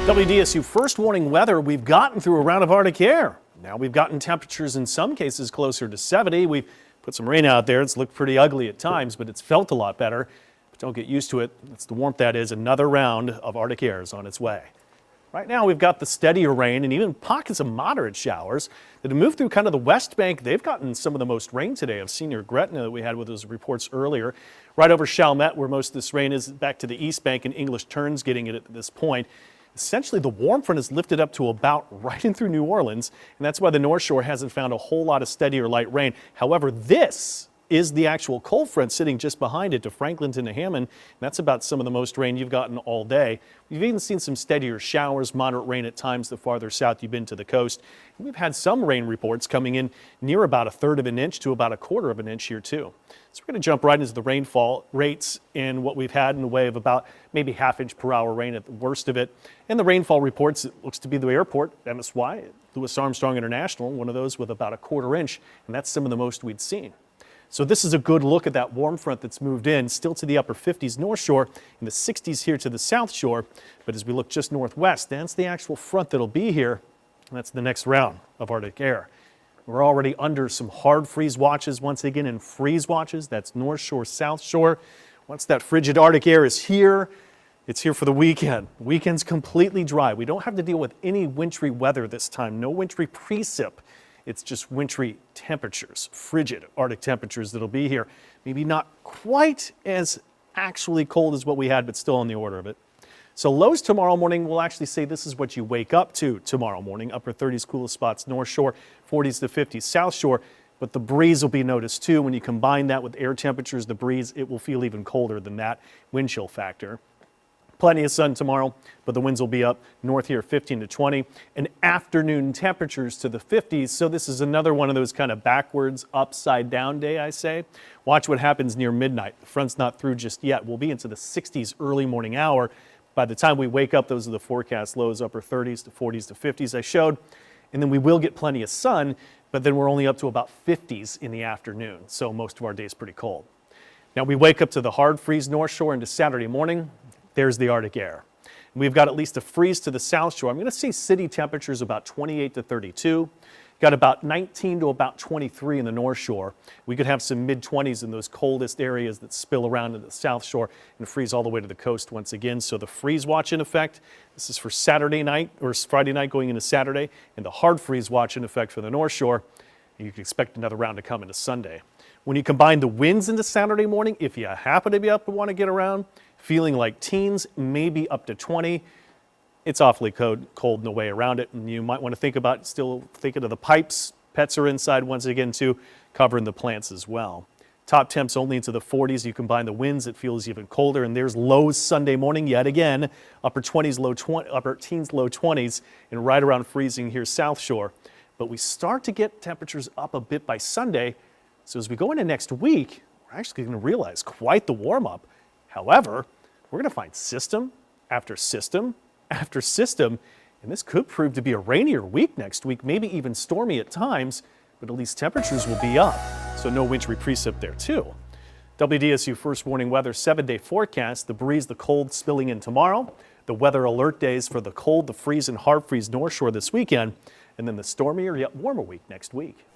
WDSU first warning weather. We've gotten through a round of Arctic air. Now we've gotten temperatures in some cases closer to 70. We've put some rain out there. It's looked pretty ugly at times, but it's felt a lot better. But don't get used to it. It's the warmth that is. Another round of Arctic air is on its way. Right now we've got the steadier rain and even pockets of moderate showers that have moved through kind of the West Bank. They've gotten some of the most rain today. I've seen near Gretna that we had with those reports earlier. Right over Chalmette, where most of this rain is, back to the East Bank, and English Turn's getting it at this point. Essentially, the warm front is lifted up to about right in through New Orleans, and that's why the North Shore hasn't found a whole lot of steady or light rain. However, this is the actual cold front sitting just behind it to Franklinton to Hammond. And that's about some of the most rain you've gotten all day. We've even seen some steadier showers, moderate rain at times the farther south you've been to the coast. And we've had some rain reports coming in near about 1/3 of an inch to about 1/4 of an inch here too. So we're going to jump right into the rainfall rates and what we've had in the way of about maybe 1/2 inch per hour rain at the worst of it. And the rainfall reports, it looks to be the airport, MSY, Louis Armstrong International, one of those with about 1/4 inch. And that's some of the most we'd seen. So this is a good look at that warm front that's moved in, still to the upper 50s North Shore, in the 60s here to the South Shore. But as we look just northwest, that's the actual front that'll be here. And that's the next round of Arctic air. We're already under some hard freeze watches once again, in freeze watches. That's North Shore, South Shore. Once that frigid Arctic air is here, it's here for the weekend. The weekend's completely dry. We don't have to deal with any wintry weather this time. No wintry precip. It's just wintry temperatures, frigid Arctic temperatures that'll be here. Maybe not quite as actually cold as what we had, but still on the order of it. So lows tomorrow morning, we'll actually say this is what you wake up to tomorrow morning. Upper 30s, coolest spots, North Shore, 40s to 50s, South Shore. But the breeze will be noticed too. When you combine that with air temperatures, the breeze, it will feel even colder than that wind chill factor. Plenty of sun tomorrow, but the winds will be up north here 15 to 20, and afternoon temperatures to the 50s. So this is another one of those kind of backwards upside down day, I say. Watch what happens near midnight. The front's not through just yet. We'll be into the 60s early morning hour. By the time we wake up, those are the forecast lows, upper 30s to 40s to 50s I showed. And then we will get plenty of sun, but then we're only up to about 50s in the afternoon. So most of our day is pretty cold. Now we wake up to the hard freeze North Shore into Saturday morning. There's the Arctic air. We've got at least a freeze to the South Shore. I'm going to see city temperatures about 28 to 32. Got about 19 to about 23 in the North Shore. We could have some mid-20s in those coldest areas that spill around to the South Shore and freeze all the way to the coast once again. So the freeze watch in effect. This is for Saturday night or Friday night going into Saturday, and the hard freeze watch in effect for the North Shore. You can expect another round to come into Sunday. When you combine the winds into Saturday morning, if you happen to be up and want to get around, feeling like teens, maybe up to 20. It's awfully cold no way around it. And you might want to think about still thinking of the pipes. Pets are inside once again too, covering the plants as well. Top temps only into the 40s. You combine the winds, it feels even colder. And there's lows Sunday morning yet again. Upper 20s, upper teens, low 20s, and right around freezing here South Shore. But we start to get temperatures up a bit by Sunday. So as we go into next week, we're actually going to realize quite the warm up. However, we're going to find system after system after system, and this could prove to be a rainier week next week, maybe even stormy at times, but at least temperatures will be up, so no wintry precip there too. WDSU first warning weather 7-day forecast. The breeze, the cold spilling in tomorrow, the weather alert days for the cold, the freeze and hard freeze North Shore this weekend, and then the stormier yet warmer week next week.